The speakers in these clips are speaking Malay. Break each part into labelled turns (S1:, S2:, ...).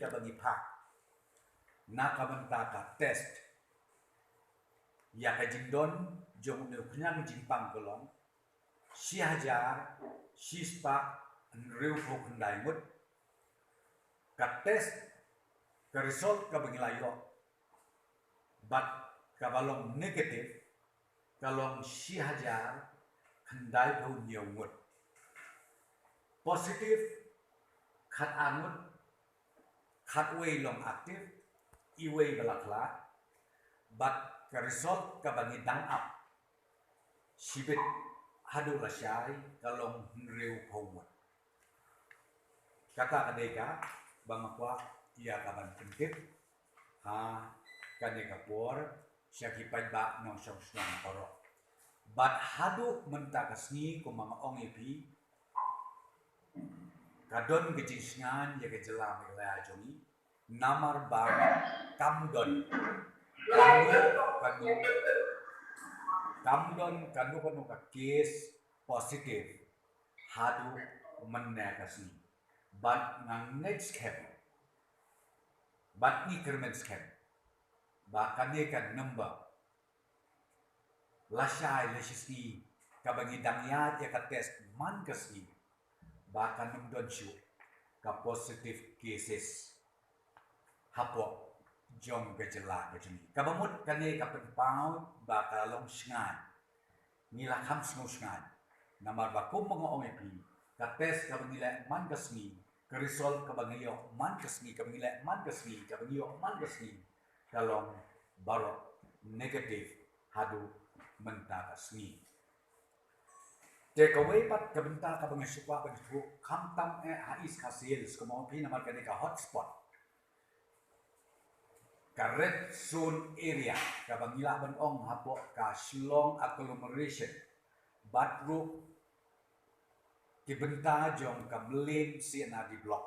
S1: ka bagi pak na kabanta ka test ya ka jindon jong ne kunyang jimpang kolong si hajar si spa riu ko kundai mut ka test ka result ka bagi layo but ka balong negatif kalong si hajar kundai ko niyo mut positif khat anut khat way long aktif iway balakla but ka result ka bangi dang up sibit hadu rasyai kalong riu homot kata kadeka bangakwa ia kaban pentip ha kadeka por syakipai ba nong syong syong poro but hadu mentakasni ko mga ong ipi kadon kejisngan ya kejelam ya jongi namar bang kamdon kanu ka case positif hadu menakasni but ngang next cap but ni kermen cap bahkan ni kan number lasai lesisi kabangi dangyat ya ka test man kasni bahkan numdon syu ka positive cases hapo jong gejala gejini kabamut kane ka penpau ba kalong sngan nila kham sngan namar ba kum mga ongepi ka test ka bangila man kasni ka result ka bangiyo man kasni ka bangila man kasni ka bangiyo man kasni kalong baro negative hadu menta kasni take away pat kabenta ka bang sukwa bang thu kham tam hais khasils ko mo phi namar kane ka hotspot ka red zone area ka bangila ban ong hapo ka Shillong agglomeration batru kibenta jong ka blame siena di block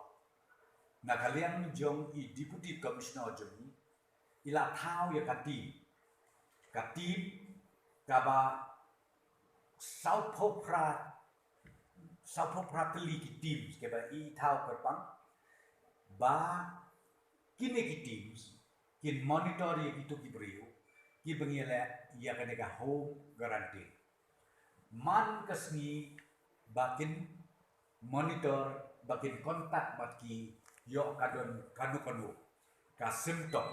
S1: na kaliang jong i deputy commissioner jong ila thau ya ka team ka ba South Popra kali ki teams ke ba i thau perpang ba kini ki teams kin monitor ye itu ki beriu ki bengela ya kanega home guarantee man kasni bakin monitor bakin kontak baki yo kadon kanu ka symptom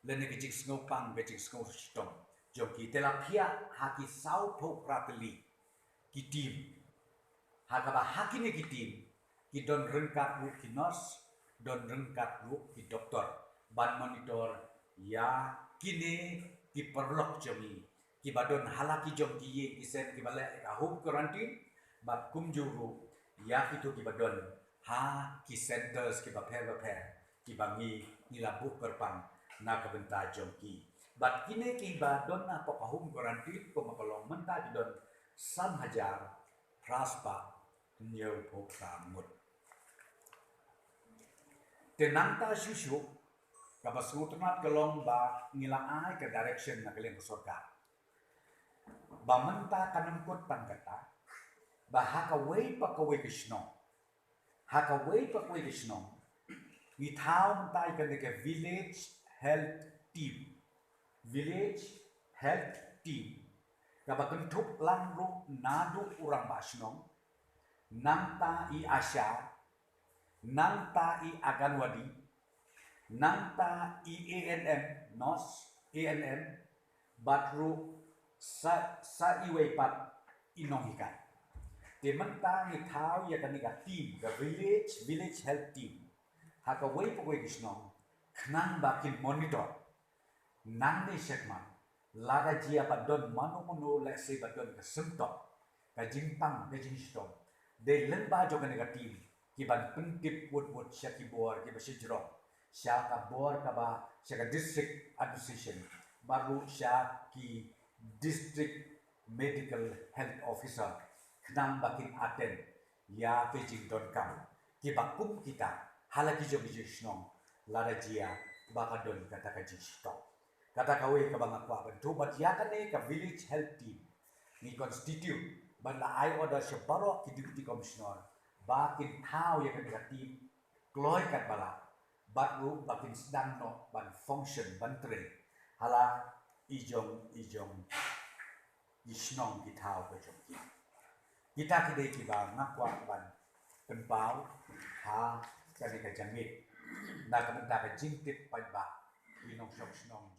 S1: lene ki jik ngopang be jik symptom joki terapia haki South Popra kali ki team hakaba hakine ki team ki don rengkat ru ki nurse don rengkat ru ki doktor ban monitor ya kini ki perlok jami ki badon halaki jom ki ye ki sen ki bale ka home quarantine bat kum juru ya itu ki badon ha ki centers ki ba ki bangi nila buk perpang na ka benta jom ki bat kini ki badon na pa home quarantine ko makalong menta ki don sam hajar raspa nyau pokta mut tenanta syusyu kabasutmat kalong ba ngilaay ka direction na kaling sorka ba menta kanangkot pangkata ba hakaway pa kaway kisno ngitaw mentay ka village health team kabakentuk langru nadu urang basnong nangta i asya nangta i aganwadi nangta i ANM batru sa iway pat inonghikan tementa ngitaw ya kaniga team the village health team hakaway paway gisnong knang bakin monitor nang ni sekman laga jia badon manu lesi badon ke sentok ka jimpang ke jinstom de lemba jo kaniga team ki ban pentip wood syaki bor ki basijrong syaka bor ka ba syaka district administration baru syaki district medical health officer knang bakin aten ya ke jingdon kam ki bakum kita halaki jo bijisnong laga jia bakadon kata ka jinstom kata kawai ka bang akwa bentu bat ya kan ka village health team ni constitute ban la ai order sebaro ki deputy commissioner ba kin thau ya kan ka team kloy kat bala bat ru bakin sedang no ban function ban tre hala ijong isnong kitau ke jong kita kidai kiba ngakwa ban penpau ha kani ka jangit na ka jingtip pa ba inong sok snong